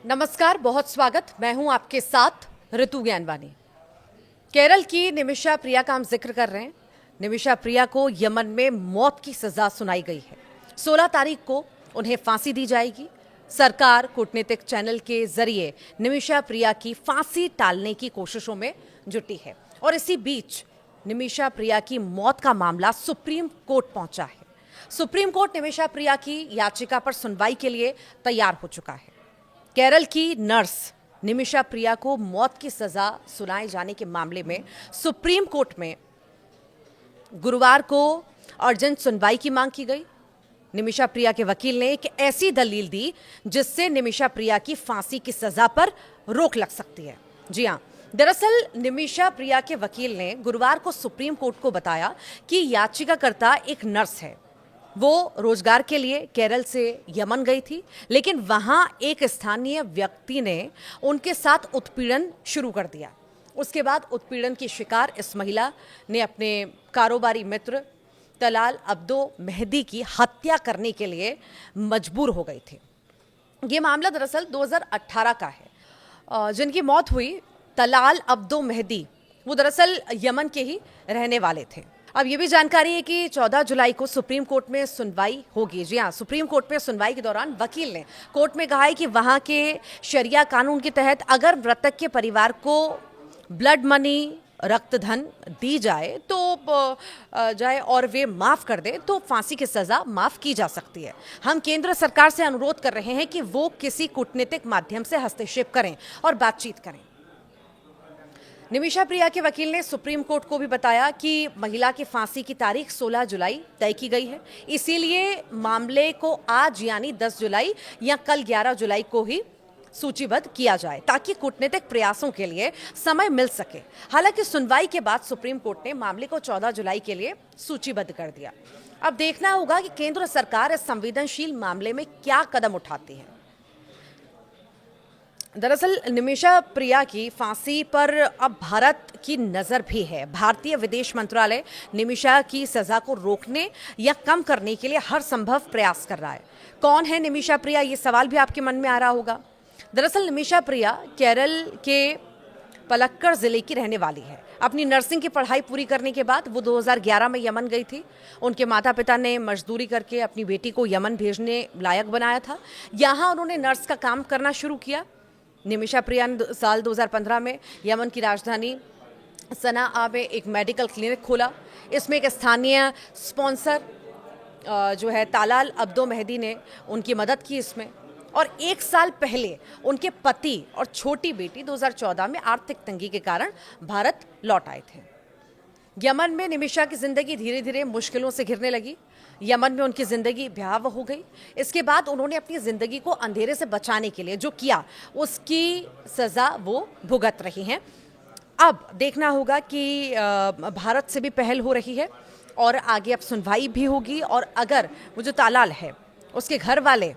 नमस्कार, बहुत स्वागत। मैं हूं आपके साथ ऋतु ज्ञानवानी। केरल की निमिषा प्रिया का हम जिक्र कर रहे हैं। निमिषा प्रिया को यमन में मौत की सजा सुनाई गई है। 16 तारीख को उन्हें फांसी दी जाएगी। सरकार कूटनीतिक चैनल के जरिए निमिषा प्रिया की फांसी टालने की कोशिशों में जुटी है और इसी बीच निमिषा प्रिया की मौत का मामला सुप्रीम कोर्ट पहुंचा है। सुप्रीम कोर्ट निमिषा प्रिया की याचिका पर सुनवाई के लिए तैयार हो चुका है। केरल की नर्स निमिषा प्रिया को मौत की सजा सुनाए जाने के मामले में सुप्रीम कोर्ट में गुरुवार को अर्जेंट सुनवाई की मांग की गई। निमिषा प्रिया के वकील ने एक ऐसी दलील दी जिससे निमिषा प्रिया की फांसी की सजा पर रोक लग सकती है। जी हां, दरअसल निमिषा प्रिया के वकील ने गुरुवार को सुप्रीम कोर्ट को बताया कि याचिकाकर्ता एक नर्स है। वो रोजगार के लिए केरल से यमन गई थी, लेकिन वहां एक स्थानीय व्यक्ति ने उनके साथ उत्पीड़न शुरू कर दिया। उसके बाद उत्पीड़न की शिकार इस महिला ने अपने कारोबारी मित्र तलाल अब्दो मेहदी की हत्या करने के लिए मजबूर हो गई थी। ये मामला दरअसल 2018 का है। जिनकी मौत हुई तलाल अब्दो मेहदी, वो दरअसल यमन के ही रहने वाले थे। अब ये भी जानकारी है कि 14 जुलाई को सुप्रीम कोर्ट में सुनवाई होगी। जी हाँ, सुप्रीम कोर्ट में सुनवाई के दौरान वकील ने कोर्ट में कहा है कि वहाँ के शरिया कानून के तहत अगर मृतक के परिवार को ब्लड मनी, रक्त धन दी जाए और वे माफ कर दे तो फांसी की सजा माफ की जा सकती है। हम केंद्र सरकार से अनुरोध कर रहे हैं कि वो किसी कूटनीतिक माध्यम से हस्तक्षेप करें और बातचीत करें। निमिषा प्रिया के वकील ने सुप्रीम कोर्ट को भी बताया कि महिला की फांसी की तारीख 16 जुलाई तय की गई है, इसीलिए मामले को आज यानी 10 जुलाई या कल 11 जुलाई को ही सूचीबद्ध किया जाए ताकि कूटनीतिक प्रयासों के लिए समय मिल सके। हालांकि सुनवाई के बाद सुप्रीम कोर्ट ने मामले को 14 जुलाई के लिए सूचीबद्ध कर दिया। अब देखना होगा कि केंद्र सरकार इस संवेदनशील मामले में क्या कदम उठाती है। दरअसल निमिषा प्रिया की फांसी पर अब भारत की नजर भी है। भारतीय विदेश मंत्रालय निमिषा की सजा को रोकने या कम करने के लिए हर संभव प्रयास कर रहा है। कौन है निमिषा प्रिया, ये सवाल भी आपके मन में आ रहा होगा। दरअसल निमिषा प्रिया केरल के पलक्कड़ जिले की रहने वाली है। अपनी नर्सिंग की पढ़ाई पूरी करने के बाद वो 2011 में यमन गई थी। उनके माता पिता ने मजदूरी करके अपनी बेटी को यमन भेजने लायक बनाया था। यहाँ उन्होंने नर्स का काम करना शुरू किया। निमिषा प्रिया ने साल 2015 में यमन की राजधानी सनाआ में एक मेडिकल क्लिनिक खोला। इसमें एक स्थानीय स्पॉन्सर जो है तलाल अब्दो मेहदी ने उनकी मदद की इसमें। और एक साल पहले उनके पति और छोटी बेटी 2014 में आर्थिक तंगी के कारण भारत लौट आए थे। यमन में निमिषा की जिंदगी धीरे धीरे मुश्किलों से घिरने लगी। यमन में उनकी जिंदगी भयावह हो गई। इसके बाद उन्होंने अपनी जिंदगी को अंधेरे से बचाने के लिए जो किया उसकी सजा वो भुगत रही हैं। अब देखना होगा कि भारत से भी पहल हो रही है और आगे अब सुनवाई भी होगी। और अगर वो जो तालाल है उसके घर वाले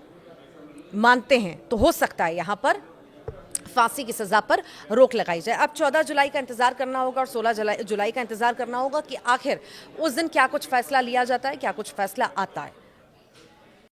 मानते हैं तो हो सकता है यहाँ पर फांसी की सजा पर रोक लगाई जाए। अब 14 जुलाई का इंतजार करना होगा और 16 जुलाई का इंतजार करना होगा कि आखिर उस दिन क्या कुछ फैसला लिया जाता है, क्या कुछ फैसला आता है।